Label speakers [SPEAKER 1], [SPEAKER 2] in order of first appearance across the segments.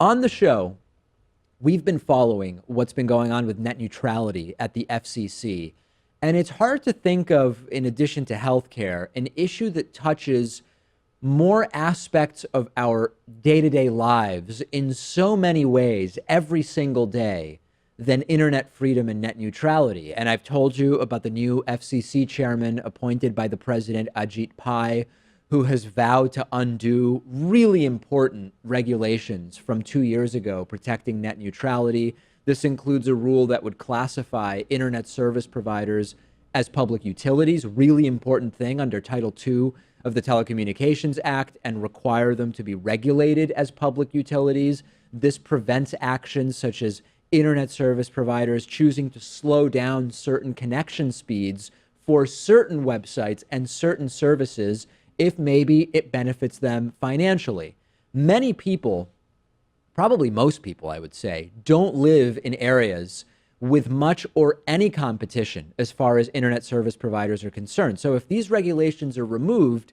[SPEAKER 1] On the show, we've been following what's been going on with net neutrality at the FCC. And it's hard to think of, in addition to healthcare, an issue that touches more aspects of our day-to-day lives in so many ways every single day than internet freedom and net neutrality. And I've told you about the new FCC chairman appointed by the president, Ajit Pai, who has vowed to undo really important regulations from 2 years ago protecting net neutrality. This includes a rule that would classify internet service providers as public utilities, really important thing under Title II of the Telecommunications Act, and require them to be regulated as public utilities. This prevents actions such as internet service providers choosing to slow down certain connection speeds for certain websites and certain services if maybe it benefits them financially. Many people, probably most people, I would say, don't live in areas with much or any competition as far as internet service providers are concerned. So if these regulations are removed,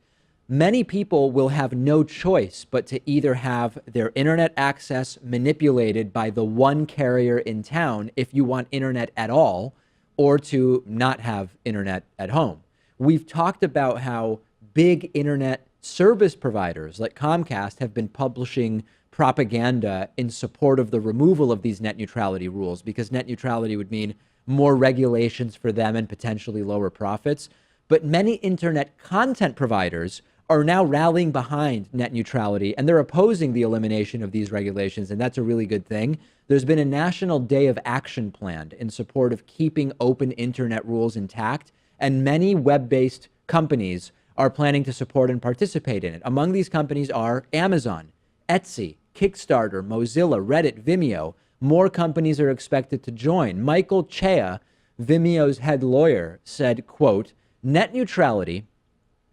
[SPEAKER 1] many people will have no choice but to either have their internet access manipulated by the one carrier in town if you want internet at all, or to not have internet at home. We've talked about how big internet service providers like Comcast have been publishing propaganda in support of the removal of these net neutrality rules, because net neutrality would mean more regulations for them and potentially lower profits. But many internet content providers are now rallying behind net neutrality, and they're opposing the elimination of these regulations, and that's a really good thing. There's been a national day of action planned in support of keeping open internet rules intact, and many web-based companies are planning to support and participate in it. Among these companies are Amazon, Etsy, Kickstarter, Mozilla, Reddit, Vimeo. More companies are expected to join. Michael Chea, Vimeo's head lawyer, said, quote, "Net neutrality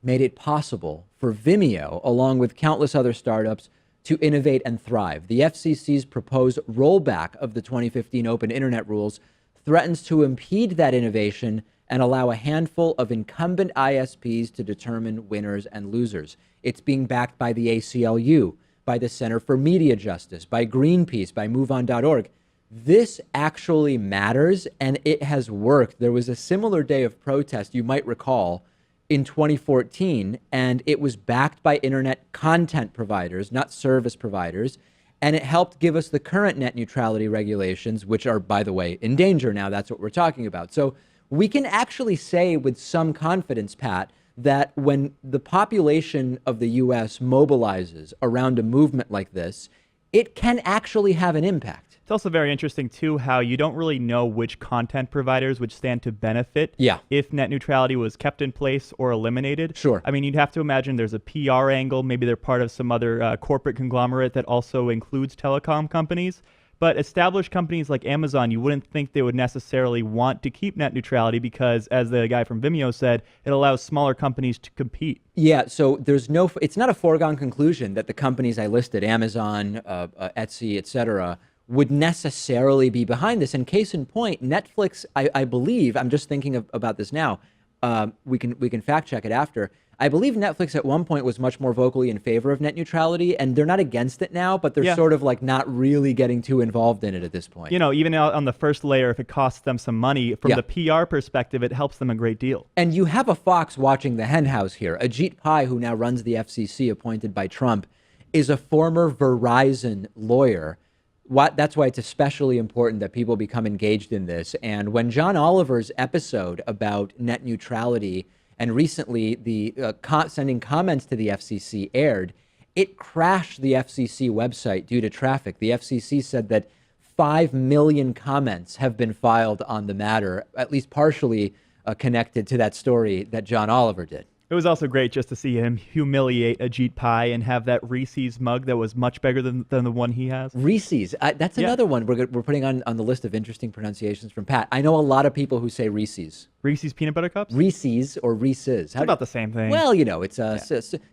[SPEAKER 1] made it possible for Vimeo, along with countless other startups, to innovate and thrive. The FCC's proposed rollback of the 2015 open internet rules threatens to impede that innovation and allow a handful of incumbent ISPs to determine winners and losers. It's being backed by the ACLU, by the Center for Media Justice, by Greenpeace, by MoveOn.org. This actually matters, and it has worked. There was a similar day of protest, you might recall, in 2014, and it was backed by internet content providers, not service providers, and it helped give us the current net neutrality regulations, which are, by the way, in danger now. That's what we're talking about. So we can actually say with some confidence, Pat, that when the population of the U.S. mobilizes around a movement like this, it can actually have an impact.
[SPEAKER 2] It's also very interesting, too, how you don't really know which content providers would stand to benefit if net neutrality was kept in place or eliminated.
[SPEAKER 1] Sure.
[SPEAKER 2] I mean, you'd have to imagine there's a PR angle. Maybe they're part of some other corporate conglomerate that also includes telecom companies. But established companies like Amazon, you wouldn't think they would necessarily want to keep net neutrality because, as the guy from Vimeo said, it allows smaller companies to compete. Yeah, so it's not a foregone conclusion that the companies I listed, Amazon, Etsy, et cetera, would necessarily be behind this. And case in point, Netflix, I believe, I'm just thinking about this now, we can fact check it after. I believe Netflix at one point was much more vocally in favor of net neutrality, and they're not against it now, but they're sort of like not really getting too involved in it at this point. You know, even on the first layer, if it costs them some money, from the PR perspective, it helps them a great deal. And you have a fox watching the hen house here. Ajit Pai, who now runs the FCC, appointed by Trump, is a former Verizon lawyer. That's why it's especially important that people become engaged in this. And when John Oliver's episode about net neutrality and recently the sending comments to the FCC aired, it crashed the FCC website due to traffic. The FCC said that 5 million comments have been filed on the matter, at least partially connected to that story that John Oliver did. It was also great just to see him humiliate Ajit Pai and have that Reese's mug that was much bigger than the one he has. Reese's. That's another one we're putting on the list of interesting pronunciations from Pat. I know a lot of people who say Reese's. Reese's peanut butter cups? Reese's or Reese's. It's about the same thing. Well, you know, it's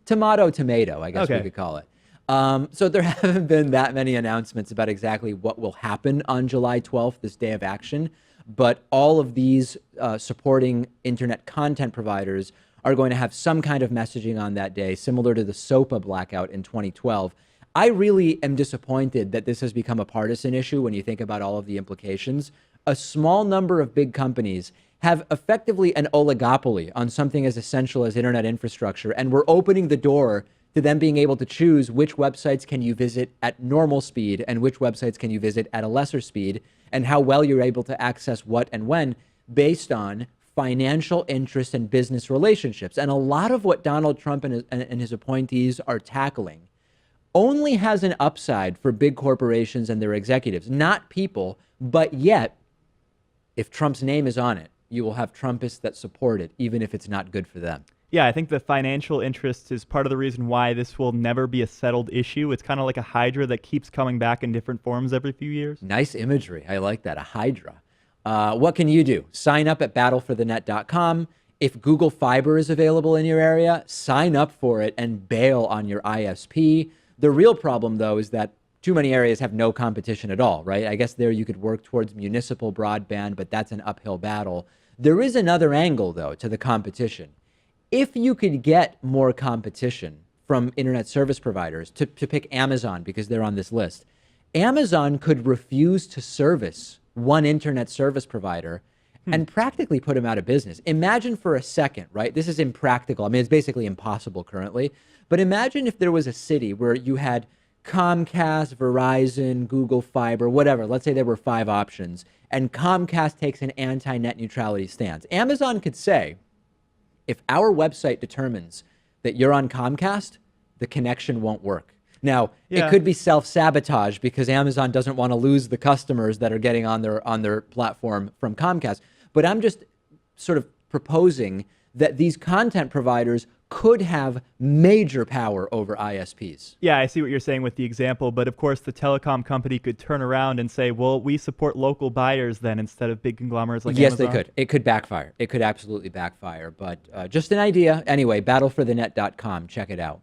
[SPEAKER 2] tomato, I guess we could call it. So there haven't been that many announcements about exactly what will happen on July 12th, this day of action. But all of these supporting internet content providers are going to have some kind of messaging on that day, similar to the SOPA blackout in 2012.
[SPEAKER 1] I really am disappointed that this has become a partisan issue when you think about all of the implications. A small number of big companies have effectively an oligopoly on something as essential as internet infrastructure, and we're opening the door to them being able to choose which websites can you visit at normal speed and which websites can you visit at a lesser speed, and how well you're able to access what and when based on financial interest and business relationships. And a lot of what Donald Trump and his appointees are tackling only has an upside for big corporations and their executives, not people. But yet, if Trump's name is on it, you will have Trumpists that support it, even if it's not good for them.
[SPEAKER 2] Yeah, I think the financial interest is part of the reason why this will never be a settled issue. It's kind of like a hydra that keeps coming back in different forms every few years.
[SPEAKER 1] Nice imagery. I like that. A hydra. What can you do? Sign up at battleforthenet.com. If Google Fiber is available in your area, sign up for it and bail on your ISP. The real problem, though, is that too many areas have no competition at all, right? I guess there you could work towards municipal broadband, but that's an uphill battle. There is another angle, though, to the competition. If you could get more competition from internet service providers, to pick Amazon because they're on this list, Amazon could refuse to service one internet service provider and practically put them out of business. Imagine for a second, right? This is impractical. I mean, it's basically impossible currently. But imagine if there was a city where you had Comcast, Verizon, Google Fiber, whatever. Let's say there were 5 options, and Comcast takes an anti-net neutrality stance. Amazon could say, if our website determines that you're on Comcast, the connection won't work. Now, it could be self-sabotage because Amazon doesn't want to lose the customers that are getting on their platform from Comcast. But I'm just sort of proposing that these content providers could have major power over ISPs.
[SPEAKER 2] Yeah, I see what you're saying with the example, but of course the telecom company could turn around and say, well, we support local buyers then instead of big conglomerates like
[SPEAKER 1] Yes,
[SPEAKER 2] Amazon.
[SPEAKER 1] they could. It could backfire. It could absolutely backfire, but just an idea. Anyway, battleforthenet.com. Check it out.